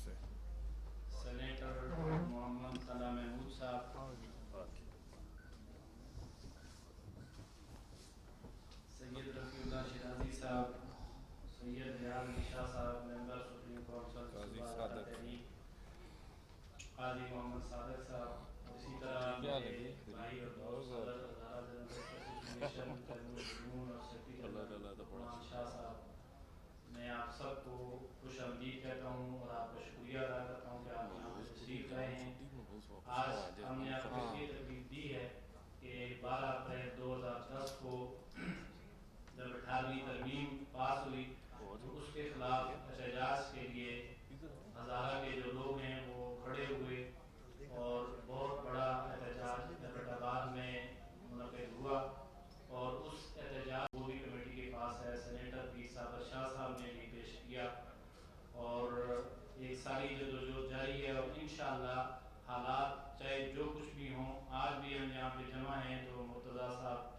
سے سینیٹر محمد طلحہ محمود صاحب، سید رفیع اللہ شیرازی صاحب، سید ریاض علی شاہ صاحب ممبر سپریم کونسل قاضی صوبہ ہزارہ صادق تحریک، قاضی محمد صادق صاحب، اسی طرح میرے بھائی اور دوست صدر ہزارہ جرنلسٹ ایسوسی ایشن جنون اور سیکرٹری جنرل لقمان شاہ صاحب، میں آپ سب کو خوش آمدید کہتا ہوں اور آپ کا شکریہ ادا کرتا ہوں کہ آپ یہاں پہ تشریف لائے ہیں۔ آج ہم نے آپ کو اس لیے تکلیف دی ہے کہ 12 اپریل 2010 کو جب 18ویں ترمیم پاس ہوئی تو اس کے خلاف احتجاج کے لیے ہزارہ کے جو لوگ ہیں وہ کھڑے ہوئے اور بہت بڑا احتجاج ایبٹ آباد میں منعقد ہوا، اور اس احتجاج وہ بھی کمیٹی کے پاس ہے، سینیٹر پیر صابر شاہ صاحب نے بھی پیش کیا، اور ایک ساری جدوجہد جاری ہے، اور انشاءاللہ حالات چاہے جو کچھ بھی ہوں، آج بھی ہم یہاں پہ جمع ہیں تو مرتضیٰ صاحب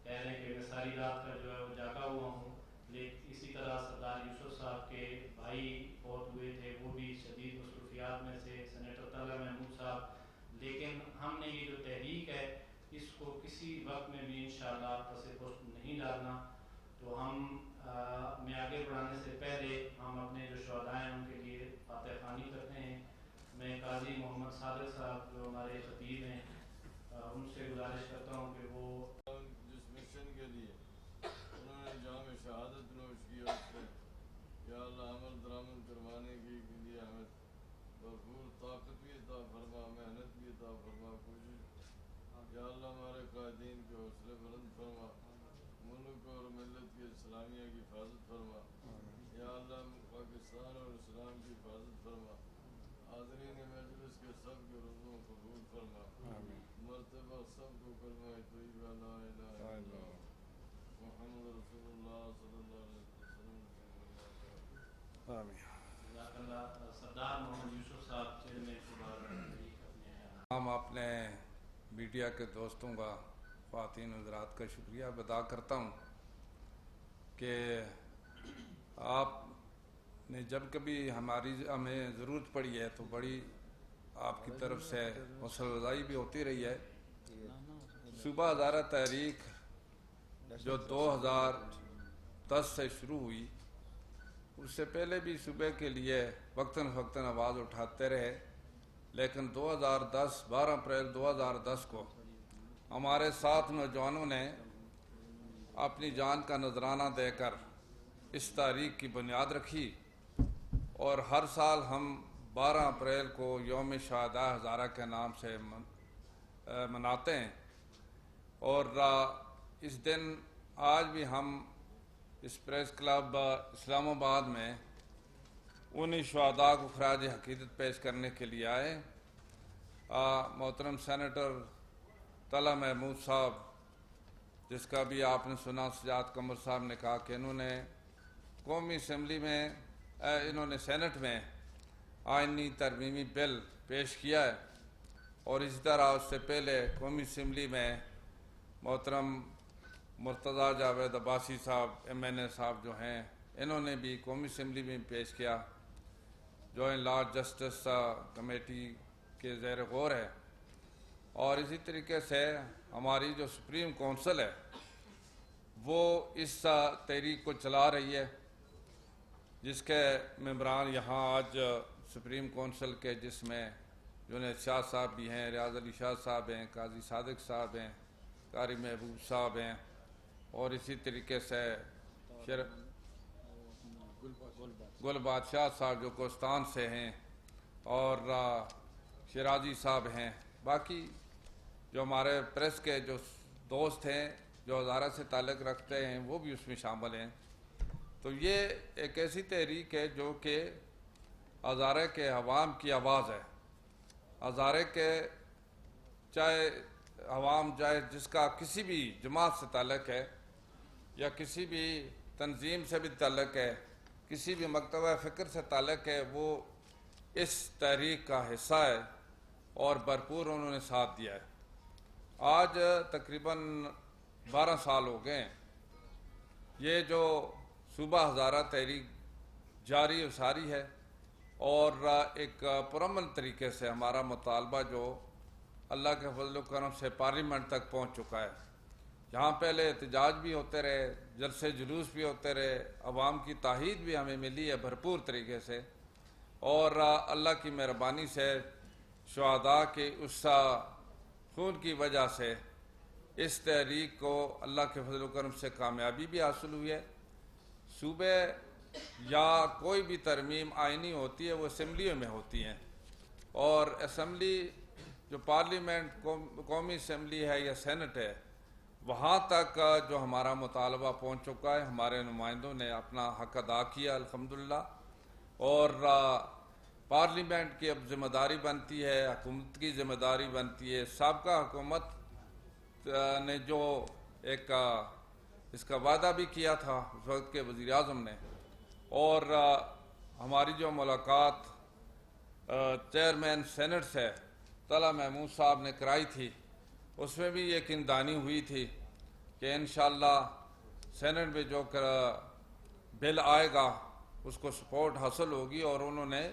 کہہ رہے ہیں کہ میں ساری رات کا جو ہے وہ جاگا ہوا ہوں، لیکن اسی طرح سردار یوسف صاحب کے بھائی فوت ہوئے تھے، وہ بھی شدید مصروفیات میں سے، سینیٹر طلحہ محمود صاحب، لیکن ہم نے یہ جو تحریک ہے اس کو کسی وقت میں بھی انشاءاللہ پس پشت نہیں ڈالنا، تو ہم میں آگے بڑھانے سے پہلے ہم اپنے جو شہداء ہیں ان کے لیے فاتح خوانی کرتے ہیں۔ میں قاضی محمد صادق صاحب جو ہمارے خطیب ہیں ان سے گزارش کرتا ہوں کہ وہ جس مشن کے لیے انہوں نے جام شہادت نوش کی اس سے یا اللہ عمل درآمد کروانے کے لیے ہمیں بھرپور طاقت بھی عطا فرما، محنت بھی عطا فرما، کوشش یا اللہ ہمارے قائدین کے حوصلے بلند فرما، ملک اور ملت کی اسلامیہ کی حفاظت فرما، یا اللہ پاکستان اور اسلام کی حفاظت فرما، حاضرین مجلس کے سب کے رضو قبول فرما، مرتبہ سب کو کلمہ طیبہ لا الہ الا اللہ محمد رسول اللہ صلی اللہ علیہ وسلم۔ جزاک اللہ۔ سردار محمد یوسف صاحب چیئرمین صوبہ تحریک اپنے ہم اپنے میڈیا کے دوستوں کا، خواتین حضرات کا شکریہ ادا کرتا ہوں کہ آپ نے جب کبھی ہمیں ضرورت پڑی ہے تو بڑی آپ کی طرف سے حوصلہ افزائی بھی ہوتی رہی ہے۔ صوبہ ہزارہ تحریک جو 2010 سے شروع ہوئی، اس سے پہلے بھی صوبے کے لیے وقتاً فوقتاً آواز اٹھاتے رہے، لیکن 12 اپریل 2010 کو ہمارے ساتھ نوجوانوں نے اپنی جان کا نذرانہ دے کر اس تحریک کی بنیاد رکھی، اور ہر سال ہم 12 اپریل کو یوم شہداء ہزارہ کے نام سے مناتے ہیں، اور اس دن آج بھی ہم اس پریس کلب اسلام آباد میں انہی شہداء کو خراج عقیدت پیش کرنے کے لیے آئے۔ محترم سینیٹر طلحہ محمود صاحب، جس کا بھی آپ نے سنا، سجاد قمر صاحب نے کہا کہ انہوں نے قومی اسمبلی میں انہوں نے سینٹ میں آئینی ترمیمی بل پیش کیا ہے، اور اسی طرح اس سے پہلے قومی اسمبلی میں محترم مرتضیٰ جاوید عباسی صاحب MNA صاحب جو ہیں، انہوں نے بھی قومی اسمبلی میں پیش کیا، جوائنٹ لارج جسٹس کمیٹی کے زیر غور ہے، اور اسی طریقے سے ہماری جو سپریم کونسل ہے وہ اس تحریک کو چلا رہی ہے، جس کے ممبران یہاں آج سپریم کونسل کے، جس میں جنید شاہ صاحب بھی ہیں، ریاض علی شاہ صاحب ہیں، قاضی صادق صاحب ہیں، قاری محبوب صاحب ہیں، اور اسی طریقے سے گل بادشاہ صاحب جو کوستان سے ہیں، اور شیرازی صاحب ہیں، باقی جو ہمارے پریس کے جو دوست ہیں جو ہزارہ سے تعلق رکھتے ہیں وہ بھی اس میں شامل ہیں۔ تو یہ ایک ایسی تحریک ہے جو کہ ہزارہ کے عوام کی آواز ہے، ہزارہ کے چاہے عوام چاہے جس کا کسی بھی جماعت سے تعلق ہے یا کسی بھی تنظیم سے بھی تعلق ہے، کسی بھی مکتبہ فکر سے تعلق ہے، وہ اس تحریک کا حصہ ہے اور بھرپور انہوں نے ساتھ دیا ہے۔ آج تقریباً 12 سال ہو گئے ہیں یہ جو صوبہ ہزارہ تحریک جاری و ساری ہے، اور ایک پرامن طریقے سے ہمارا مطالبہ جو اللہ کے فضل و کرم سے پارلیمنٹ تک پہنچ چکا ہے. یہاں پہلے احتجاج بھی ہوتے رہے، جلسے جلوس بھی ہوتے رہے، عوام کی تائید بھی ہمیں ملی ہے بھرپور طریقے سے، اور اللہ کی مہربانی سے شہداء کے اس خون کی وجہ سے اس تحریک کو اللہ کے فضل و کرم سے کامیابی بھی حاصل ہوئی ہے. صوبے یا کوئی بھی ترمیم آئینی ہوتی ہے وہ اسمبلیوں میں ہوتی ہیں، اور اسمبلی جو پارلیمنٹ قومی اسمبلی ہے یا سینٹ ہے، وہاں تک جو ہمارا مطالبہ پہنچ چکا ہے. ہمارے نمائندوں نے اپنا حق ادا کیا الحمدللہ، اور پارلیمنٹ کی اب ذمہ داری بنتی ہے، حکومت کی ذمہ داری بنتی ہے. سابقہ حکومت نے جو ایک اس کا وعدہ بھی کیا تھا اس وقت کے وزیر اعظم نے، اور ہماری جو ملاقات چیئرمین سینٹ سے طلعہ محمود صاحب نے کرائی تھی، اس میں بھی یہ یقیندانی ہوئی تھی کہ انشاءاللہ سینٹ میں جو بل آئے گا اس کو سپورٹ حاصل ہوگی، اور انہوں نے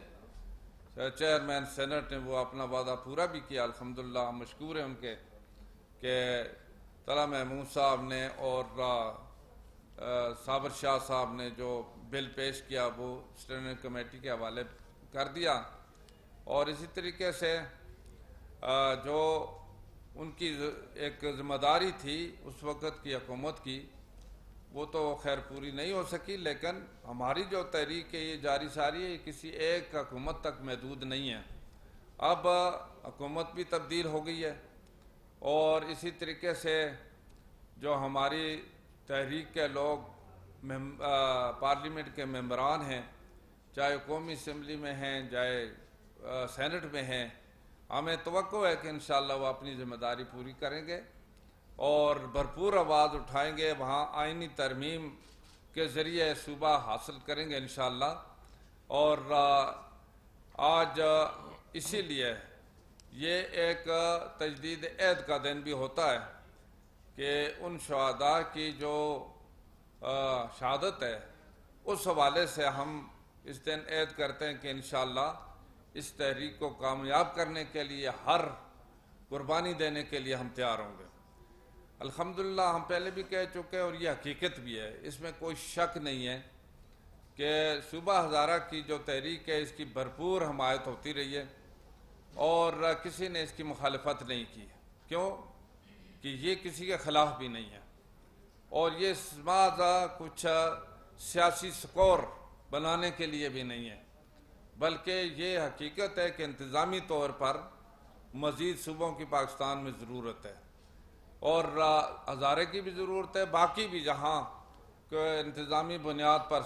چیئرمین سینٹ نے وہ اپنا وعدہ پورا بھی کیا الحمدللہ. ہم مشکور ہیں ان کے کہ طلعہ محمود صاحب نے اور صابر شاہ صاحب نے جو بل پیش کیا وہ اسٹینڈنگ کمیٹی کے حوالے کر دیا. اور اسی طریقے سے جو ان کی ایک ذمہ داری تھی اس وقت کی حکومت کی، وہ تو خیر پوری نہیں ہو سکی، لیکن ہماری جو تحریک ہے یہ جاری ساری ہے، یہ کسی ایک حکومت تک محدود نہیں ہے. اب حکومت بھی تبدیل ہو گئی ہے، اور اسی طریقے سے جو ہماری تحریک کے لوگ پارلیمنٹ کے ممبران ہیں، چاہے قومی اسمبلی میں ہیں چاہے سینٹ میں ہیں، ہمیں توقع ہے کہ انشاءاللہ وہ اپنی ذمہ داری پوری کریں گے اور بھرپور آواز اٹھائیں گے، وہاں آئینی ترمیم کے ذریعے صوبہ حاصل کریں گے انشاءاللہ. اور آج اسی لیے یہ ایک تجدید عہد کا دن بھی ہوتا ہے کہ ان شہداء کی جو شہادت ہے اس حوالے سے ہم اس دن عہد کرتے ہیں کہ انشاءاللہ اس تحریک کو کامیاب کرنے کے لیے ہر قربانی دینے کے لیے ہم تیار ہوں گے. الحمدللہ ہم پہلے بھی کہہ چکے ہیں اور یہ حقیقت بھی ہے، اس میں کوئی شک نہیں ہے کہ صوبہ ہزارہ کی جو تحریک ہے اس کی بھرپور حمایت ہوتی رہی ہے، اور کسی نے اس کی مخالفت نہیں کی. کیوں کہ یہ کسی کے خلاف بھی نہیں ہے، اور یہ محض کچھ سیاسی سکور بنانے کے لیے بھی نہیں ہے، بلکہ یہ حقیقت ہے کہ انتظامی طور پر مزید صوبوں کی پاکستان میں ضرورت ہے، اور ہزارے کی بھی ضرورت ہے، باقی بھی جہاں انتظامی بنیاد پر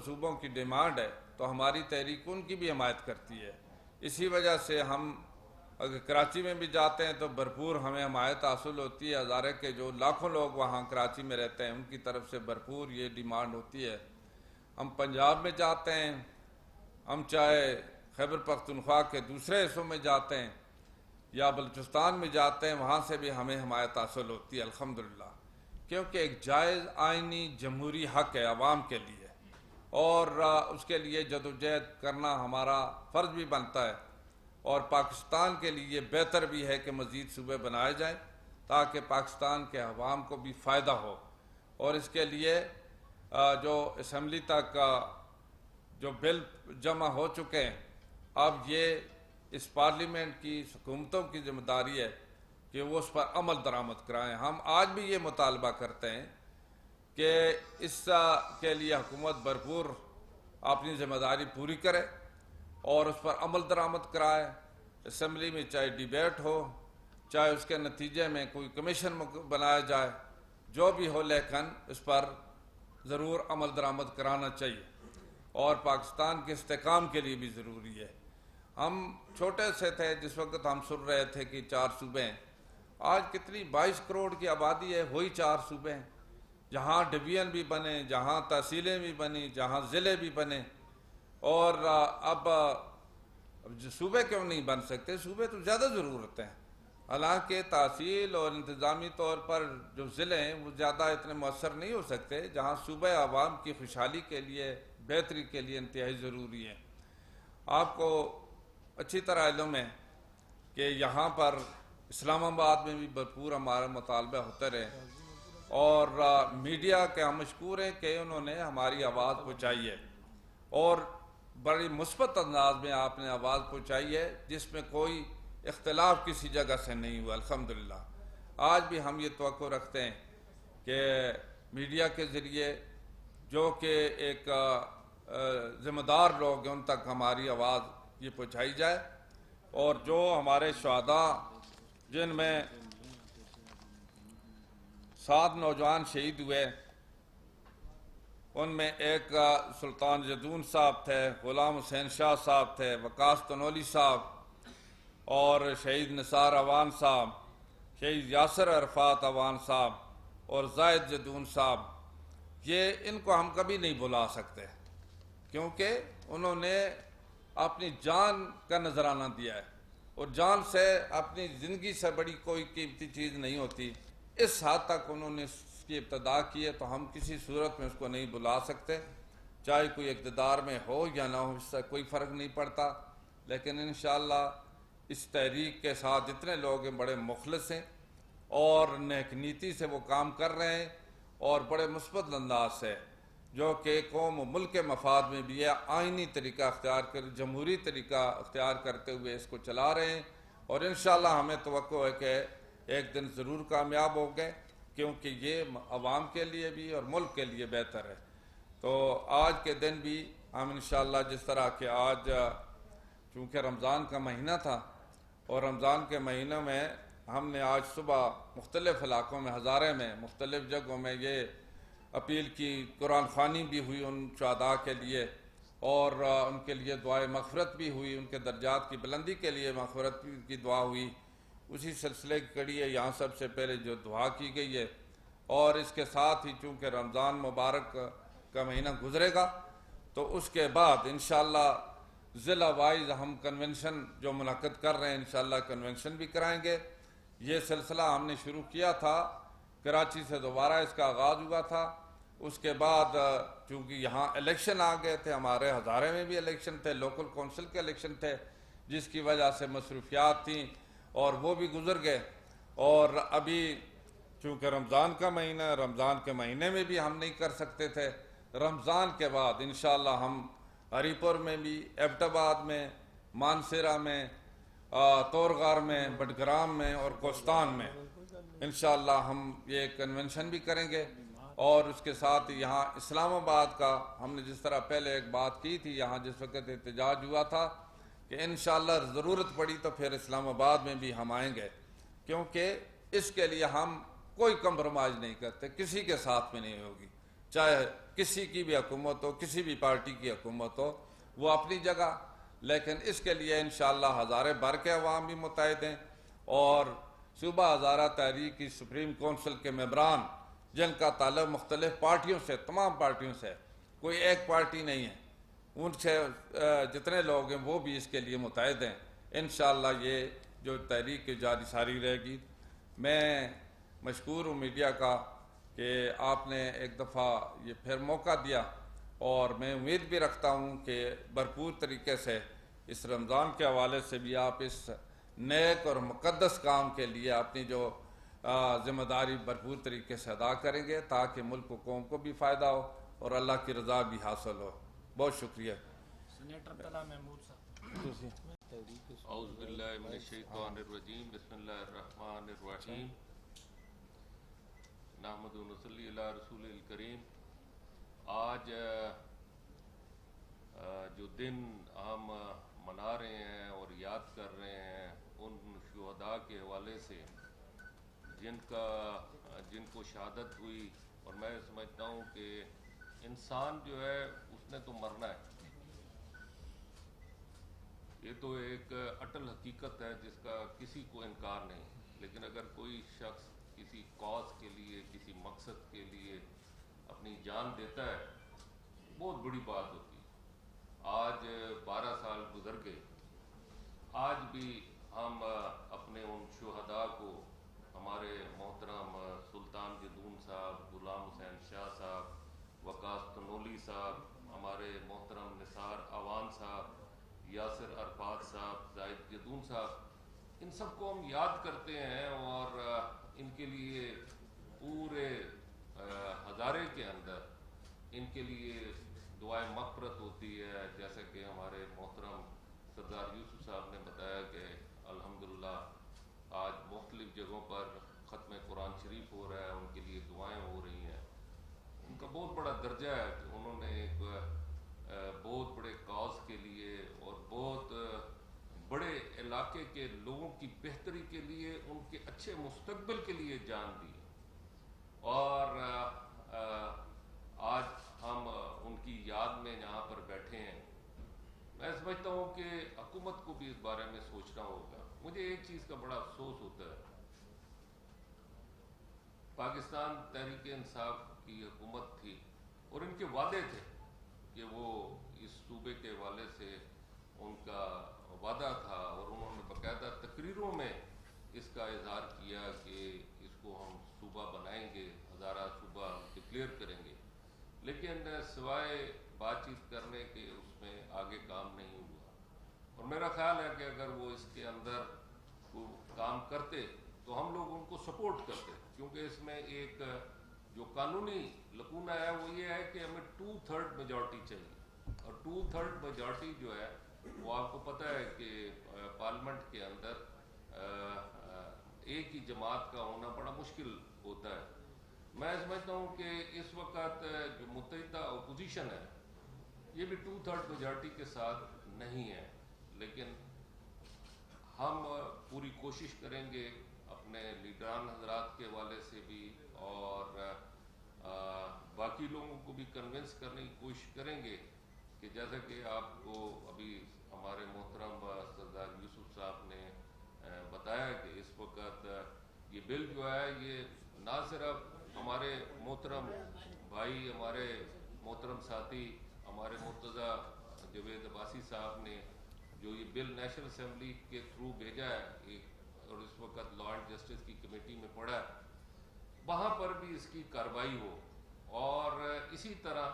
صوبوں کی ڈیمانڈ ہے تو ہماری تحریک ان کی بھی حمایت کرتی ہے. اسی وجہ سے ہم اگر کراچی میں بھی جاتے ہیں تو بھرپور ہمیں حمایت حاصل ہوتی ہے. ہزارے کے جو لاکھوں لوگ وہاں کراچی میں رہتے ہیں ان کی طرف سے بھرپور یہ ڈیمانڈ ہوتی ہے. ہم پنجاب میں جاتے ہیں، ہم چاہے خیبر پختونخوا کے دوسرے حصوں میں جاتے ہیں یا بلوچستان میں جاتے ہیں، وہاں سے بھی ہمیں حمایت حاصل ہوتی ہے الحمدللہ، کیونکہ ایک جائز آئینی جمہوری حق ہے عوام کے لیے، اور اس کے لیے جدوجہد کرنا ہمارا فرض بھی بنتا ہے. اور پاکستان کے لیے بہتر بھی ہے کہ مزید صوبے بنائے جائیں تاکہ پاکستان کے عوام کو بھی فائدہ ہو. اور اس کے لیے جو اسمبلی تک جو بل جمع ہو چکے ہیں، اب یہ اس پارلیمنٹ کی حکومتوں کی ذمہ داری ہے کہ وہ اس پر عمل درآمد کرائیں. ہم آج بھی یہ مطالبہ کرتے ہیں کہ اس کے لیے حکومت بھرپور اپنی ذمہ داری پوری کرے اور اس پر عمل درآمد کرائے. اسمبلی میں چاہے ڈیبیٹ ہو، چاہے اس کے نتیجے میں کوئی کمیشن بنایا جائے، جو بھی ہو، لیکن اس پر ضرور عمل درآمد کرانا چاہیے، اور پاکستان کے استحکام کے لیے بھی ضروری ہے. ہم چھوٹے سے تھے جس وقت ہم سن رہے تھے کہ 4 صوبے ہیں، آج کتنی 22 کروڑ کی آبادی ہے، وہی 4 صوبے ہیں، جہاں ڈویژن بھی بنے، جہاں تحصیلیں بھی بنی، جہاں ضلع بھی بنے. اور اب صوبے کیوں نہیں بن سکتے؟ صوبے تو زیادہ ضرورت ہیں، حالانکہ تحصیل اور انتظامی طور پر جو ضلع ہیں وہ زیادہ اتنے مؤثر نہیں ہو سکتے، جہاں صوبے عوام کی خوشحالی کے لیے، بہتری کے لیے انتہائی ضروری ہیں. آپ کو اچھی طرح علم ہے کہ یہاں پر اسلام آباد میں بھی بھرپور ہمارا مطالبہ ہوتے رہے، اور میڈیا کے ہم مشکور ہیں کہ انہوں نے ہماری آواز پہنچائی ہے، اور بڑی مثبت انداز میں آپ نے آواز پہنچائی ہے، جس میں کوئی اختلاف کسی جگہ سے نہیں ہوا الحمدللہ۔ آج بھی ہم یہ توقع رکھتے ہیں کہ میڈیا کے ذریعے جو کہ ایک ذمہ دار لوگ ہیں ان تک ہماری آواز یہ پہنچائی جائے، اور جو ہمارے شہداء جن میں 7 نوجوان شہید ہوئے، ان میں ایک سلطان جدون صاحب تھے، غلام حسین شاہ صاحب تھے، وقاص تنولی صاحب، اور شہید نثار اوان صاحب، شہید یاسر عرفات اوان صاحب، اور زاہد جدون صاحب، یہ ان کو ہم کبھی نہیں بھلا سکتے، کیونکہ انہوں نے اپنی جان کا نذرانہ دیا ہے، اور جان سے اپنی زندگی سے بڑی کوئی قیمتی چیز نہیں ہوتی۔ اس حد تک انہوں نے اس کی ابتدا کی ہے، تو ہم کسی صورت میں اس کو نہیں بھلا سکتے، چاہے کوئی اقتدار میں ہو یا نہ ہو، اس سے کوئی فرق نہیں پڑتا۔ لیکن انشاءاللہ اس تحریک کے ساتھ جتنے لوگ ہیں بڑے مخلص ہیں، اور نیک نیتی سے وہ کام کر رہے ہیں، اور بڑے مثبت انداز سے، جو کہ قوم و ملک کے مفاد میں بھی ہے، آئینی طریقہ اختیار کر، جمہوری طریقہ اختیار کرتے ہوئے اس کو چلا رہے ہیں، اور انشاءاللہ ہمیں توقع ہے کہ ایک دن ضرور کامیاب ہو گئے، کیونکہ یہ عوام کے لیے بھی اور ملک کے لیے بہتر ہے۔ تو آج کے دن بھی ہم انشاءاللہ جس طرح کہ آج چونکہ رمضان کا مہینہ تھا، اور رمضان کے مہینہ میں ہم نے آج صبح مختلف علاقوں میں، ہزارے میں، مختلف جگہوں میں یہ اپیل کی، قرآن خوانی بھی ہوئی ان شہداء کے لیے، اور ان کے لیے دعائے مغفرت بھی ہوئی، ان کے درجات کی بلندی کے لیے مغفرت کی دعا ہوئی۔ اسی سلسلے کی کڑی ہے، یہاں سب سے پہلے جو دعا کی گئی ہے، اور اس کے ساتھ ہی چونکہ رمضان مبارک کا مہینہ گزرے گا، تو اس کے بعد انشاءاللہ ضلع وائز ہم کنونشن جو منعقد کر رہے ہیں، انشاءاللہ کنونشن بھی کرائیں گے۔ یہ سلسلہ ہم نے شروع کیا تھا، کراچی سے دوبارہ اس کا آغاز ہوا تھا، اس کے بعد چونکہ یہاں الیکشن آ گئے تھے، ہمارے ہزارے میں بھی الیکشن تھے، لوکل کونسل کے الیکشن تھے، جس کی وجہ سے مصروفیات تھیں، اور وہ بھی گزر گئے، اور ابھی چونکہ رمضان کا مہینہ، رمضان کے مہینے میں بھی ہم نہیں کر سکتے تھے۔ رمضان کے بعد انشاءاللہ ہم ہری پور میں بھی، ایبٹ آباد میں، مانسیرہ میں، تورغار میں، بٹگرام میں، اور کوستان میں انشاءاللہ ہم یہ کنونشن بھی کریں گے، اور اس کے ساتھ یہاں اسلام آباد کا ہم نے جس طرح پہلے ایک بات کی تھی، یہاں جس وقت احتجاج ہوا تھا کہ انشاءاللہ ضرورت پڑی تو پھر اسلام آباد میں بھی ہم آئیں گے، کیونکہ اس کے لیے ہم کوئی کمپرومائز نہیں کرتے، کسی کے ساتھ میں نہیں ہوگی، چاہے کسی کی بھی حکومت ہو، کسی بھی پارٹی کی حکومت ہو، وہ اپنی جگہ، لیکن اس کے لیے انشاءاللہ ہزارے بھر کے عوام بھی متحد ہیں، اور صوبہ ہزارہ تحریک کی سپریم کونسل کے ممبران جن کا تعلق مختلف پارٹیوں سے، تمام پارٹیوں سے، کوئی ایک پارٹی نہیں ہے، ان سے جتنے لوگ ہیں وہ بھی اس کے لیے متحد ہیں۔ انشاءاللہ یہ جو تحریک جاری ساری رہے گی۔ میں مشکور ہوں میڈیا کا کہ آپ نے ایک دفعہ یہ پھر موقع دیا، اور میں امید بھی رکھتا ہوں کہ بھرپور طریقے سے اس رمضان کے حوالے سے بھی آپ اس نیک اور مقدس کام کے لیے اپنی جو ذمہ داری بھرپور طریقے سے ادا کریں گے، تاکہ ملک و قوم کو بھی فائدہ ہو اور اللہ کی رضا بھی حاصل ہو۔ بہت شکریہ۔ سینیٹر طلعت محمود صاحب۔ اعوذ باللہ من الشیطان الرجیم، بسم اللہ الرحمن الرحیم، نحمد و نصلی علی رسول الکریم۔ آج جو دن ہم منا رہے ہیں اور یاد کر رہے ہیں ان شہداء کے حوالے سے جن کو شہادت ہوئی، اور میں سمجھتا ہوں کہ انسان جو ہے اس نے تو مرنا ہے، یہ تو ایک اٹل حقیقت ہے جس کا کسی کو انکار نہیں، لیکن اگر کوئی شخص کسی کاز کے لیے، کسی مقصد کے لیے اپنی جان دیتا ہے، بہت بڑی بات ہوتی ہے۔ آج 12 سال گزر گئے، آج بھی ہم اپنے ان شہداء کو، ہمارے محترم سلطان جدون صاحب، غلام حسین شاہ صاحب، وقاص تنولی صاحب، ہمارے محترم نثار اوان صاحب، یاسر عرفات صاحب، زاہد جدون صاحب، ان سب کو ہم یاد کرتے ہیں اور ان کے لیے پورے ہزارے کے اندر ان کے لیے دعائیں مغفرت ہوتی ہے. جیسے کہ ہمارے محترم سردار یوسف صاحب نے بتایا کہ الحمدللہ آج مختلف جگہوں پر ختم قرآن شریف ہو رہا ہے، ان کے لیے دعائیں ہو رہی ہیں. ان کا بہت بڑا درجہ ہے کہ انہوں نے ایک بہت بڑے کاز کے لیے اور بہت بڑے علاقے کے لوگوں کی بہتری کے لیے، ان کے اچھے مستقبل کے لیے جان دی. اور آج ہم ان کی یاد میں یہاں پر بیٹھے ہیں. میں سمجھتا ہوں کہ حکومت کو بھی اس بارے میں سوچنا ہوگا. مجھے ایک چیز کا بڑا افسوس ہوتا ہے، پاکستان تحریک انصاف کی حکومت تھی اور ان کے وعدے تھے کہ وہ اس صوبے کے حوالے سے ان کا وعدہ تھا اور انہوں نے باقاعدہ تقریروں میں اس کا اظہار کیا کہ اس کو ہم صوبہ بنائیں گے، ہزارہ صوبہ ڈکلیئر کریں گے. لیکن سوائے بات چیت کرنے کے اس میں آگے کام نہیں ہوا. اور میرا خیال ہے کہ اگر وہ اس کے اندر کام کرتے تو ہم لوگ ان کو سپورٹ کرتے، کیونکہ اس میں ایک جو قانونی لکونہ ہے وہ یہ ہے کہ ہمیں 2/3 میجورٹی چاہیے. اور 2/3 میجورٹی جو ہے وہ آپ کو پتہ ہے کہ پارلیمنٹ کے اندر ایک ہی جماعت کا ہونا بڑا مشکل ہوتا ہے. میں سمجھتا ہوں کہ اس وقت جو متحدہ اپوزیشن ہے یہ بھی 2/3 میجورٹی کے ساتھ نہیں ہے. لیکن ہم پوری کوشش کریں گے اپنے لیڈران حضرات کے حوالے سے بھی اور باقی لوگوں کو بھی کنونس کرنے کی کوشش کریں گے کہ جیسا کہ آپ کو ابھی ہمارے محترم سردار یوسف صاحب نے بتایا کہ اس وقت یہ بل جو ہے یہ نہ صرف ہمارے محترم بھائی، ہمارے محترم ساتھی، ہمارے مرتضیٰ جوید عباسی صاحب نے جو یہ بل نیشنل اسمبلی کے تھرو بھیجا ہے اور اس وقت لا اینڈ جسٹس کی کمیٹی میں پڑا ہے، وہاں پر بھی اس کی کارروائی ہو. اور اسی طرح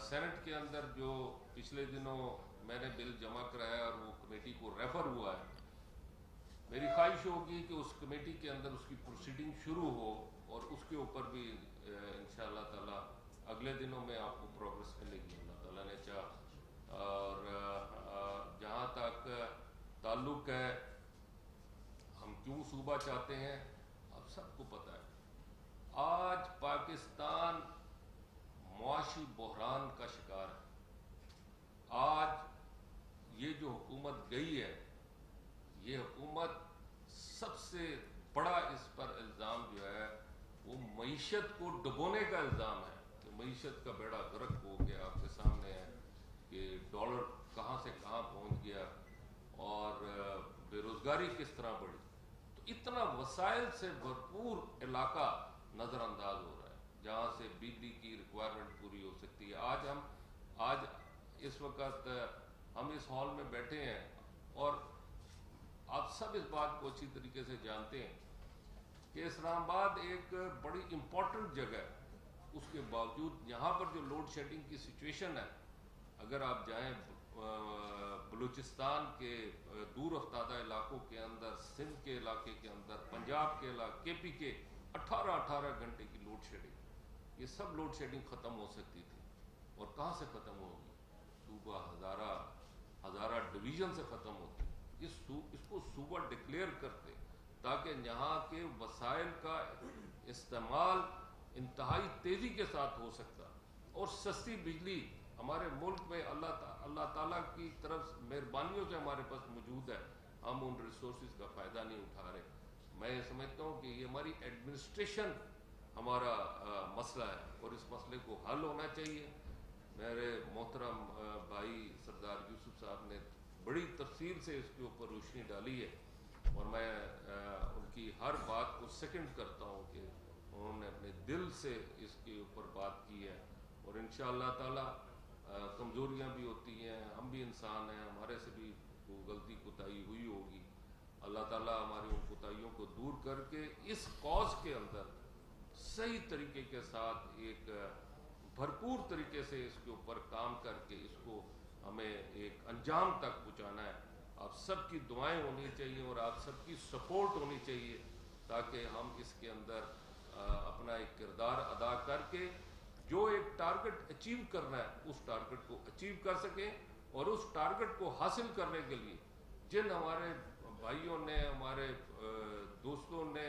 سینٹ کے اندر جو پچھلے دنوں میں نے بل جمع کرایا اور وہ کمیٹی کو ریفر ہوا ہے، میری خواہش ہوگی کہ اس کمیٹی کے اندر اس کی پروسیڈنگ شروع ہو اور اس کے اوپر بھی انشاءاللہ تعالی اگلے دنوں میں آپ کو پروگرس ملے گی اللہ تعالیٰ نے چاہ. اور جہاں تک تعلق ہے ہم کیوں صوبہ چاہتے ہیں، آپ سب کو پتہ ہے آج پاکستان معاشی بحران کا شکار ہے. آج یہ جو حکومت گئی ہے، یہ حکومت سب سے بڑا اس پر الزام جو ہے وہ معیشت کو ڈبونے کا الزام ہے کہ معیشت کا بیڑا غرق ہو گیا. آپ کے سامنے ہے کہ ڈالر کہاں سے کہاں پہنچ گیا اور بے روزگاری کس طرح بڑھی. تو اتنا وسائل سے بھرپور علاقہ نظر انداز ہو رہا ہے جہاں سے بجلی کی ریکوائرمنٹ پوری ہو سکتی ہے. آج اس وقت ہم اس ہال میں بیٹھے ہیں اور آپ سب اس بات کو اچھی طریقے سے جانتے ہیں کہ اسلام آباد ایک بڑی امپورٹنٹ جگہ ہے. اس کے باوجود یہاں پر جو لوڈ شیڈنگ کی سچویشن ہے، اگر آپ جائیں بلوچستان کے دور افتادہ علاقوں کے اندر، سندھ کے علاقے کے اندر، پنجاب کے علاقے، کے پی کے 18 گھنٹے کی لوڈ شیڈنگ، یہ سب لوڈ شیڈنگ ختم ہو سکتی تھی. اور کہاں سے ختم ہوگی؟ صوبہ ہزارہ ڈویژن سے ختم ہوتی. اس کو صوبہ ڈکلیئر کرتے تاکہ یہاں کے وسائل کا استعمال انتہائی تیزی کے ساتھ ہو سکتا اور سستی بجلی ہمارے ملک میں اللہ تعالیٰ کی طرف مہربانیوں سے ہمارے پاس موجود ہے. ہم ان ریسورسز کا فائدہ نہیں اٹھا رہے. میں سمجھتا ہوں کہ یہ ہماری ایڈمنسٹریشن ہمارا مسئلہ ہے اور اس مسئلے کو حل ہونا چاہیے. میرے محترم بھائی سردار یوسف صاحب نے بڑی تفصیل سے اس کے اوپر روشنی ڈالی ہے اور میں ان کی ہر بات کو سیکنڈ کرتا ہوں کہ انہوں نے اپنے دل سے اس کے اوپر بات کی ہے. اور انشاءاللہ تعالی کمزوریاں بھی ہوتی ہیں، ہم بھی انسان ہیں، ہمارے سے بھی غلطی کوتاہی ہوئی ہوگی. اللہ تعالی ہماری ان کوتاہیوں کو دور کر کے اس کاز کے اندر صحیح طریقے کے ساتھ ایک بھرپور طریقے سے اس کے اوپر کام کر کے اس کو ہمیں ایک انجام تک پہنچانا ہے. آپ سب کی دعائیں ہونی چاہیے اور آپ سب کی سپورٹ ہونی چاہیے تاکہ ہم اس کے اندر اپنا ایک کردار ادا کر کے جو ایک ٹارگٹ اچیو کرنا ہے اس ٹارگٹ کو اچیو کر سکیں. اور اس ٹارگٹ کو حاصل کرنے کے لیے جن ہمارے بھائیوں نے ہمارے دوستوں نے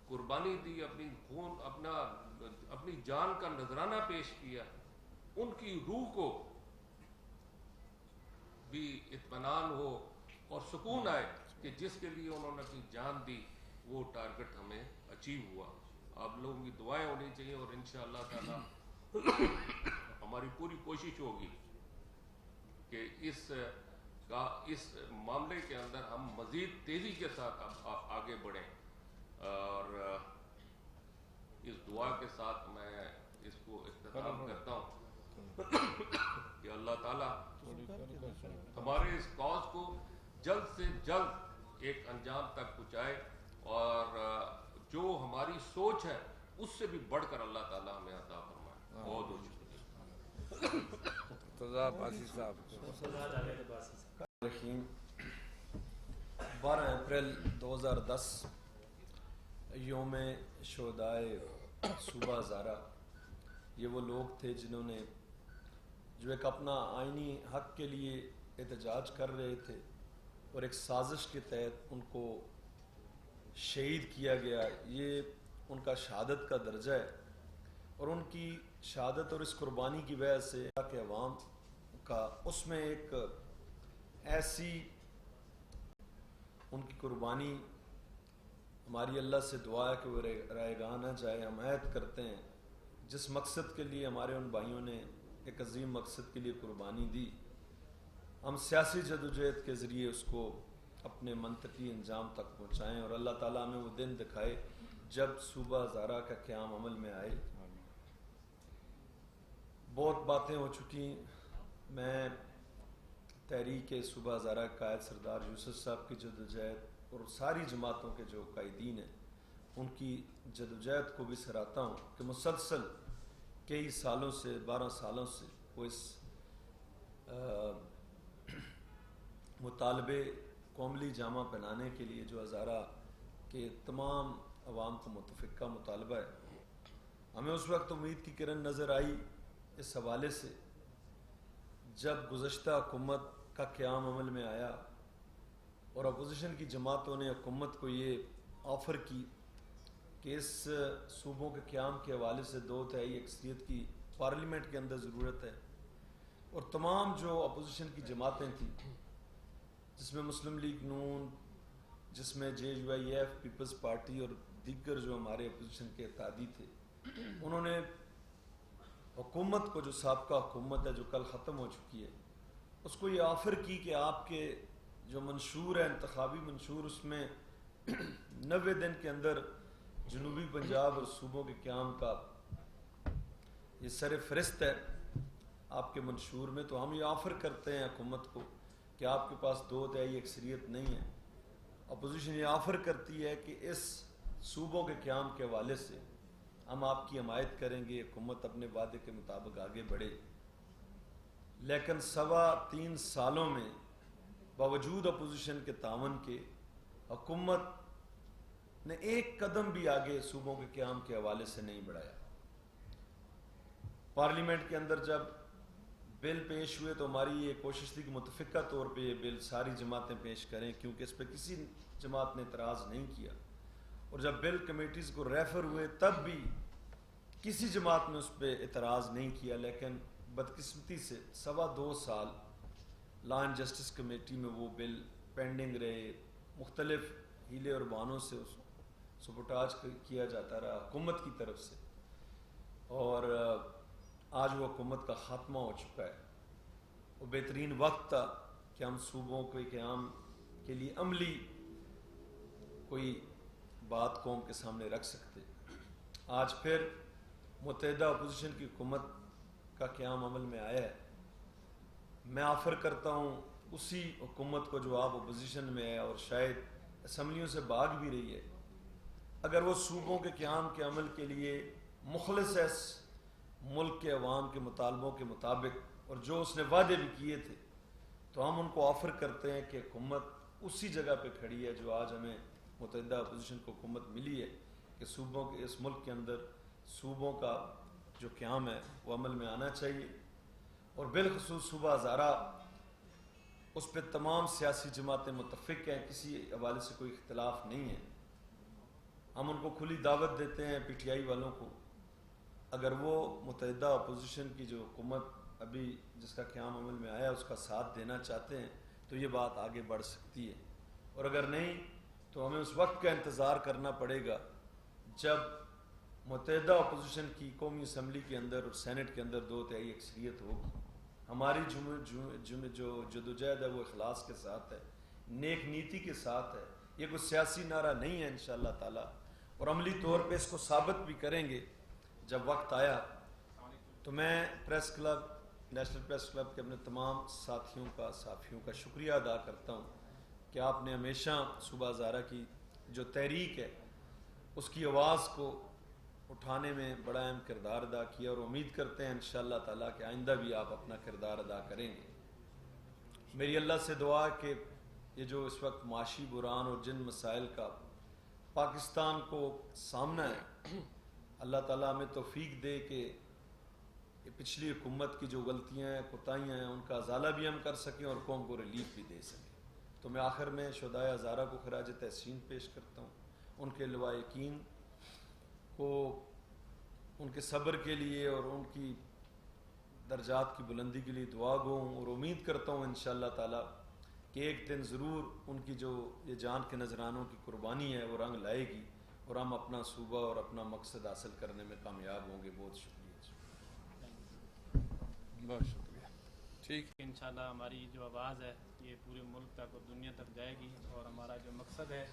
قربانی دی، اپنی خون اپنی جان کا نذرانہ پیش کیا، ان کی روح کو بھی اطمینان ہو اور سکون آئے کہ جس کے لیے انہوں نے اپنی جان دی وہ ٹارگٹ ہمیں اچیو ہوا. آپ لوگوں کی دعائیں ہونی چاہیے اور انشاءاللہ تعالی ہماری پوری کوشش ہوگی کہ اس معاملے کے اندر ہم مزید تیزی کے ساتھ آگے بڑھیں. اور اس دعا کے ساتھ میں اس کو اختتام کرتا ہوں کہ اللہ تعالیٰ ہمارے اس کاز کو جلد سے جلد ایک انجام تک پہنچائے اور جو ہماری سوچ ہے اس سے بھی بڑھ کر اللہ تعالیٰ ہمیں عطا فرمائے. بہت بہت شکریہ. رحیم 12 اپریل 2010 یوم شہدائے صوبہ ہزارہ. یہ وہ لوگ تھے جنہوں نے جو ایک اپنا آئینی حق کے لیے احتجاج کر رہے تھے اور ایک سازش کے تحت ان کو شہید کیا گیا. یہ ان کا شہادت کا درجہ ہے اور ان کی شہادت اور اس قربانی کی وجہ سے کہ عوام کا اس میں ایک ایسی ان کی قربانی ہماری اللہ سے دعا ہے کہ وہ رائے گاہ نہ جائے. ہم عہد کرتے ہیں جس مقصد کے لیے ہمارے ان بھائیوں نے ایک عظیم مقصد کے لیے قربانی دی، ہم سیاسی جدوجہد کے ذریعے اس کو اپنے منطقی انجام تک پہنچائیں اور اللہ تعالیٰ ہمیں وہ دن دکھائے جب صوبہ ہزارہ کا قیام عمل میں آئے. بہت باتیں ہو چکی. میں تحریک صوبہ ہزارہ قائد سردار یوسف صاحب کی جدوجہد اور ساری جماعتوں کے جو قائدین ہیں ان کی جدوجہد کو بھی سراہتا ہوں کہ مسلسل کئی سالوں سے 12 سالوں سے وہ اس مطالبے قوملی جامہ پہنانے کے لیے جو ہزارہ کے تمام عوام کو متفقہ مطالبہ ہے. ہمیں اس وقت امید کی کرن نظر آئی اس حوالے سے جب گزشتہ حکومت کا قیام عمل میں آیا اور اپوزیشن کی جماعتوں نے حکومت کو یہ آفر کی کہ اس صوبوں کے قیام کے حوالے سے 2/3 اکثریت کی پارلیمنٹ کے اندر ضرورت ہے. اور تمام جو اپوزیشن کی جماعتیں تھیں جس میں مسلم لیگ نون، جس میں JUIF پیپلز پارٹی اور دیگر جو ہمارے اپوزیشن کے اتحادی تھے، انہوں نے حکومت کو جو سابقہ حکومت ہے جو کل ختم ہو چکی ہے اس کو یہ آفر کی کہ آپ کے جو منشور ہے انتخابی منشور اس میں 90 دن کے اندر جنوبی پنجاب اور صوبوں کے قیام کا یہ سر فہرست ہے آپ کے منشور میں. تو ہم یہ آفر کرتے ہیں حکومت کو کہ آپ کے پاس 2/3 اکثریت نہیں ہے. اپوزیشن یہ آفر کرتی ہے کہ اس صوبوں کے قیام کے حوالے سے ہم آپ کی حمایت کریں گے، حکومت اپنے وعدے کے مطابق آگے بڑھے. لیکن 3.25 سالوں میں باوجود اپوزیشن کے تعاون کے حکومت نے ایک قدم بھی آگے صوبوں کے قیام کے حوالے سے نہیں بڑھایا. پارلیمنٹ کے اندر جب بل پیش ہوئے تو ہماری یہ کوشش تھی کہ متفقہ طور پہ یہ بل ساری جماعتیں پیش کریں کیونکہ اس پہ کسی جماعت نے اعتراض نہیں کیا. اور جب بل کمیٹیز کو ریفر ہوئے تب بھی کسی جماعت نے اس پہ اعتراض نہیں کیا. لیکن بدقسمتی سے 2.25 سال لا اینڈ جسٹس کمیٹی میں وہ بل پینڈنگ رہے. مختلف ہیلے اور بہانوں سے اس سبوٹاج کیا جاتا رہا حکومت کی طرف سے اور آج وہ حکومت کا خاتمہ ہو چکا ہے. وہ بہترین وقت تھا کہ ہم صوبوں کے قیام کے لیے عملی کوئی بات قوم کے سامنے رکھ سکتے. آج پھر متحدہ اپوزیشن کی حکومت کا قیام عمل میں آیا ہے. میں آفر کرتا ہوں اسی حکومت کو جو آپ اپوزیشن میں ہے اور شاید اسمبلیوں سے بھاگ بھی رہی ہے، اگر وہ صوبوں کے قیام کے عمل کے لیے مخلص ہے ملک کے عوام کے مطالبوں کے مطابق اور جو اس نے وعدے بھی کیے تھے تو ہم ان کو آفر کرتے ہیں کہ حکومت اسی جگہ پہ کھڑی ہے جو آج ہمیں متحدہ اپوزیشن کو حکومت ملی ہے، کہ صوبوں کے اس ملک کے اندر صوبوں کا جو قیام ہے وہ عمل میں آنا چاہیے، اور بالخصوص صوبہ ہزارہ اس پہ تمام سیاسی جماعتیں متفق ہیں، کسی حوالے سے کوئی اختلاف نہیں ہے۔ ہم ان کو کھلی دعوت دیتے ہیں پی ٹی آئی والوں کو، اگر وہ متحدہ اپوزیشن کی جو حکومت ابھی جس کا قیام عمل میں آیا اس کا ساتھ دینا چاہتے ہیں تو یہ بات آگے بڑھ سکتی ہے، اور اگر نہیں تو ہمیں اس وقت کا انتظار کرنا پڑے گا جب متحدہ اپوزیشن کی قومی اسمبلی کے اندر اور سینٹ کے اندر 2/3 اکثریت ہوگی۔ ہماری جو جدوجہد ہے وہ اخلاص کے ساتھ ہے، نیک نیتی کے ساتھ ہے، یہ کوئی سیاسی نعرہ نہیں ہے انشاءاللہ تعالی، اور عملی طور پہ اس کو ثابت بھی کریں گے جب وقت آیا۔ تو میں press club, national press club کے اپنے تمام ساتھیوں کا، صحافیوں کا شکریہ ادا کرتا ہوں کہ آپ نے ہمیشہ صوبہ ہزارہ کی جو تحریک ہے اس کی آواز کو اٹھانے میں بڑا اہم کردار ادا کیا، اور امید کرتے ہیں انشاءاللہ تعالیٰ کہ آئندہ بھی آپ اپنا کردار ادا کریں گے۔ میری اللہ سے دعا ہے کہ یہ جو اس وقت معاشی بحران اور جن مسائل کا پاکستان کو سامنا ہے، اللہ تعالیٰ ہمیں توفیق دے کہ یہ پچھلی حکومت کی جو غلطیاں ہیں، کوتاہیاں ہیں، ان کا ازالہ بھی ہم کر سکیں اور قوم کو ریلیف بھی دے سکیں۔ تو میں آخر میں شہدائے ہزارہ کو خراج تحسین پیش کرتا ہوں، ان کے لواحقین کو ان کے صبر کے لیے اور ان کی درجات کی بلندی کے لیے دعا گو ہوں، اور امید کرتا ہوں انشاءاللہ تعالیٰ کہ ایک دن ضرور ان کی جو یہ جان کے نذرانوں کی قربانی ہے وہ رنگ لائے گی، اور ہم اپنا صوبہ اور اپنا مقصد حاصل کرنے میں کامیاب ہوں گے۔ بہت شکریہ۔ بہت شکریہ۔ ٹھیک انشاءاللہ ہماری جو آواز ہے یہ پورے ملک تک اور دنیا تک جائے گی، اور ہمارا جو مقصد ہے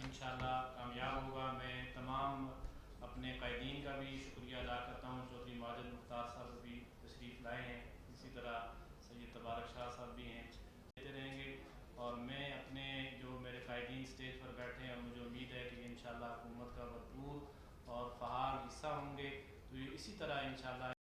انشاءاللہ کامیاب ہوگا۔ میں تمام اپنے قائدین کا بھی شکریہ ادا کرتا ہوں، چودھری ماجد مختار صاحب بھی تشریف لائے ہیں، اسی طرح سید تبارک شاہ صاحب بھی ہیں، دیتے رہیں گے۔ اور میں اپنے جو میرے قائدین اسٹیج پر بیٹھے ہیں، مجھے امید ہے کہ انشاءاللہ حکومت کا بھرپور اور فعال حصہ ہوں گے، تو یہ اسی طرح انشاءاللہ